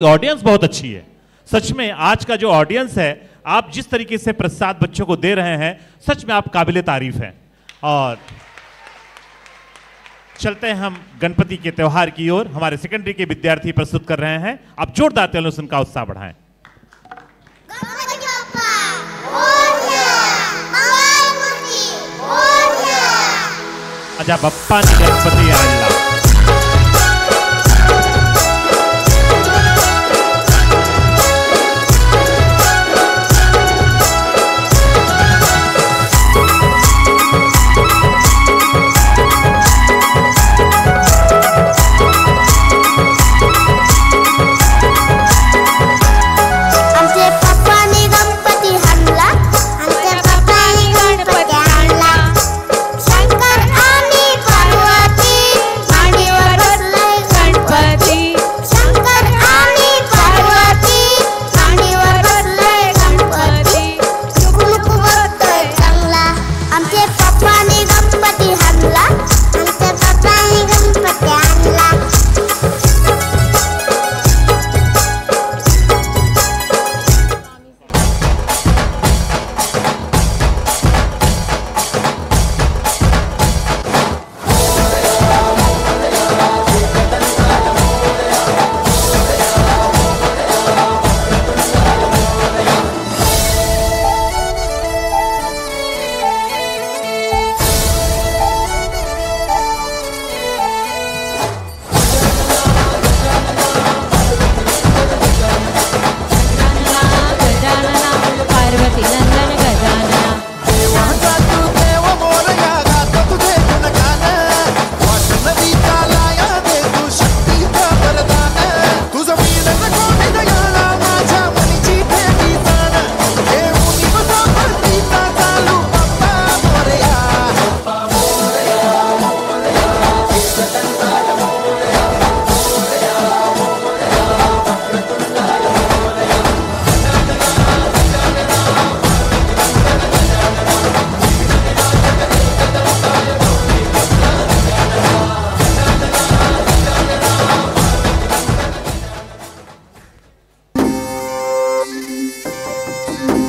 Audience बहुत अच्छी है। सच में आज का जो ऑडियंस है, आप जिस तरीके से प्रसाद बच्चों को दे रहे हैं, सच में आप काबिले तारीफ हैं। और चलते हैं हम गणपति के त्योहार की ओर। हमारे सेकेंडरी के विद्यार्थी प्रस्तुत कर रहे हैं। आप जोरदार तालियों से उनका उत्साह बढ़ाएं। अजा बप्पा ने गणपति आणला।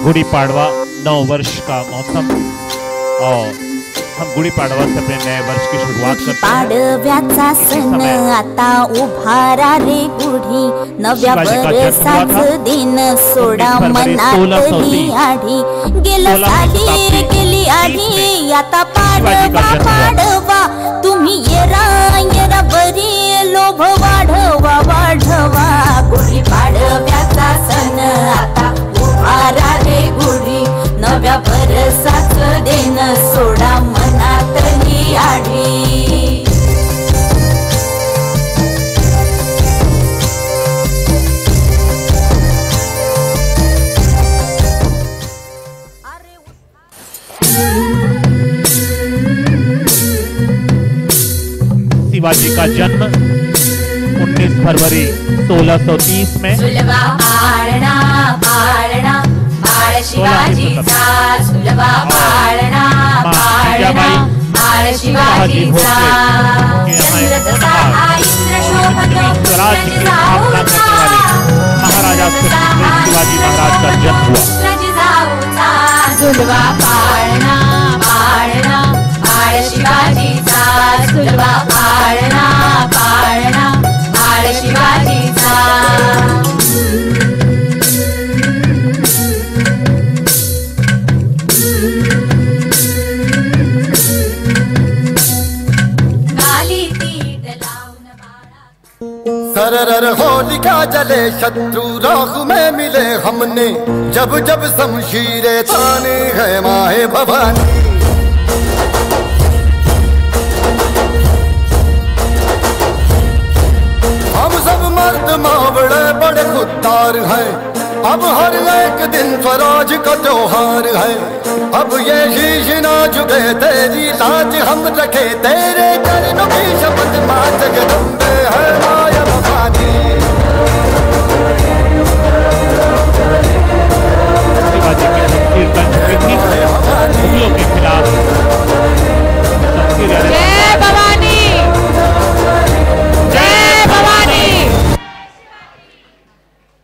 गुड़ी पाड़वा नव वर्ष का मौसम और हम गुड़ी पाड़वा से अपने नए वर्ष की शुरुआत करते हैं। पाडव्याचा सण आता उभारा रे गुढी नव्या वर्षाच दिन सोडा मनातली आढी गेलं साली गेली आढी आता पाडवा तुम्ही येरा बरी लोभ वाढवा गुढी पाडव्याचा सण आता उभारा रे गुढी नव्या वर्षाच दिन सोडा मनातली आढी। शिवाजी का जन्म 19 फरवरी 1630 में शिवाजीचा सुलभा पाळणा बाळ शिवाजीचा चंद्रचा इंद्र शोभतो महाराजा शिवाजी महाराज का जन्म हुआ। सुलभा पाळणा बाळ शिवाजीचा सुलभा पाळणा बाळ शिवाजीचा। सरर होलिका जले शत्रु राख में मिले हमने जब जब शमशीरें ताने है माहे भवानी। हम सब मर्द मावड़े बड़े खुददार हैं, अब हर एक दिन स्वराज का त्योहार है। अब ये शीश ना झुके तेरी लाज हम रखे तेरे चरणों की शपथ मां जगदम्बे है माया भवानी। मुगलों के खिलाफ जय भवानी जय भवानी।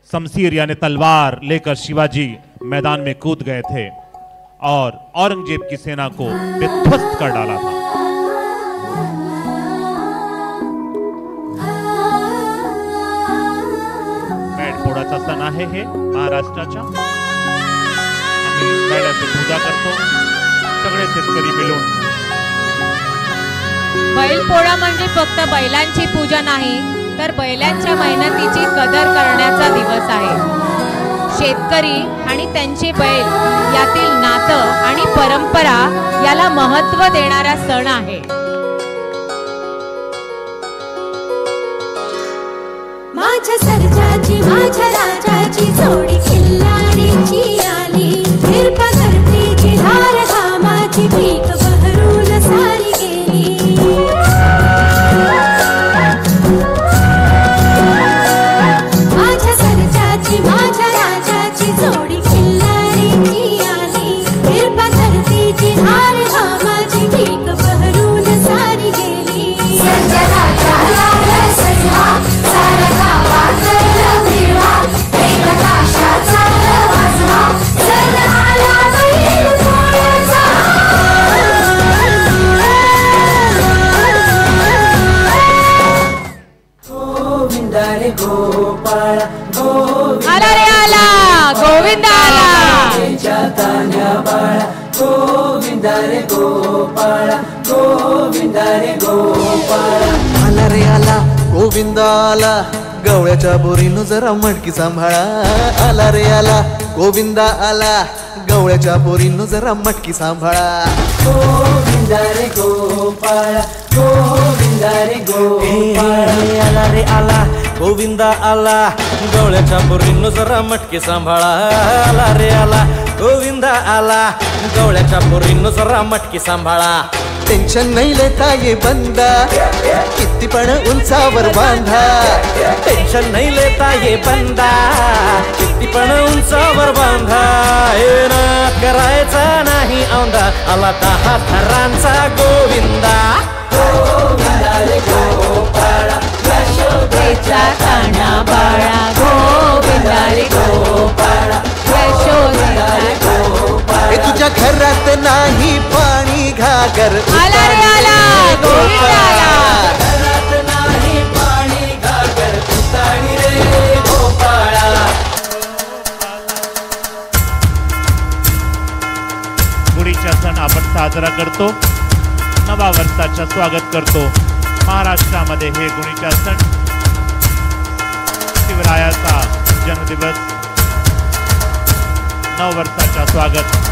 शमशीर यानी तलवार लेकर शिवाजी मैदान में कूद गए थे और औरंगजेब की सेना को विध्वस्त कर डाला था। बैलपोळाचा सण आहे हे महाराष्ट्राच्या। आम्ही बैलाची पूजा करतो सगळे शेतकरी मिळून। बैलपोळा म्हणजे फक्त बैलांची पूजा नाही तर बैलांच्या मेहनतीची कदर करण्याचा दिवस आहे। शेतकरी आणि त्यांचे बैल यातील नातं आणि परंपरा याला महत्त्व देणारा सण आहे। माझ्या सर्जाची माझ्या राजाची जोडी खिल्लारीची आली, हिरपा करतेची धार घामाची पीक बहरून सारी गेली। माझ्या सर्जाची माझ्या राजाची जोडी खिल्लारीची आली, हिरपा करतेची धार घामाची पीक बहरून सारी गेली। सर्जा राजाला सजवा सारा गावात फिरवा, एक आकाशाचा वाजवा, सण आला बैलपोळ्याचा। गोविंद रे गोपाळा गोविंद आला रे आला गोविंद आला। तान्या बाळा गोविंद रे गोपाळा गोविंद रे गोपाळा। आला रे आला गोविंद आला, गवळ्याच्या बोरीनं जरा मटकी सांभाळा। आला रे आला गोविंद आला, गवळ्याच्या बोरीनं जरा मटकी सांभाळा। गोविंद रे गोपाळा गोविंद रे गोपाळा। आला रे आला गोविंद आला, गवळ्याच्या बोरीनं जरा मटकी सांभाळा। आला रे आला गोविंद आला, गवळ्याच्या बोरीनं जरा मटकी सांभाळा। टेन्शन नाही लेता ये बंदा, किती पण उंचावर बांधा। टेन्शन नहीं लेता ये बंदा, किती पण उंचावर बांधा। हे ना करायचा नाही औंदा, आला 10 थरांचा गोविंदा। गोविंद रे गोपाळा यशोदेचा काना बाळा गोविंद रे गोपाळा यशोदेचा हे तुझ्या घरात नाही पाणी घागर। आला रे आला गोविंद आला। घरात नाही पाणी घागर, उताणी रे गोपाळा। गुढीचा सण आपण साजरा करतो, नवा वर्षाचा स्वागत करतो। महाराष्ट्रामध्ये हे गुढीचा सण शिवरायाचा जन्मदिवस, नववर्षाचा स्वागत।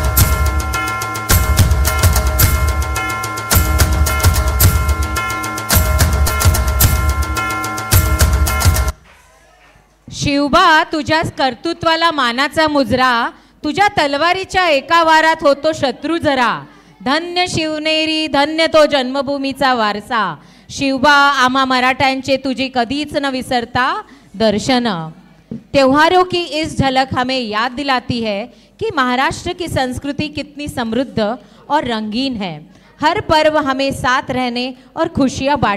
शिवबा तुझ्या कर्तृत्वाला मानाचा मुजरा, तुझ्या तलवारीच्या एका वारात होतो शत्रू जरा। धन्य शिवनेरी धन्य तो जन्मभूमीचा वारसा, शिवबा आम्हा मराठ्यांचे तुझी कधीच न विसरता दर्शन। त्योहारों की इस झलक हमें याद दिलाती है कि महाराष्ट्र की संस्कृति कितनी समृद्ध और रंगीन है। हर पर्व हमें साथ रहने और खुशियाँ बांटने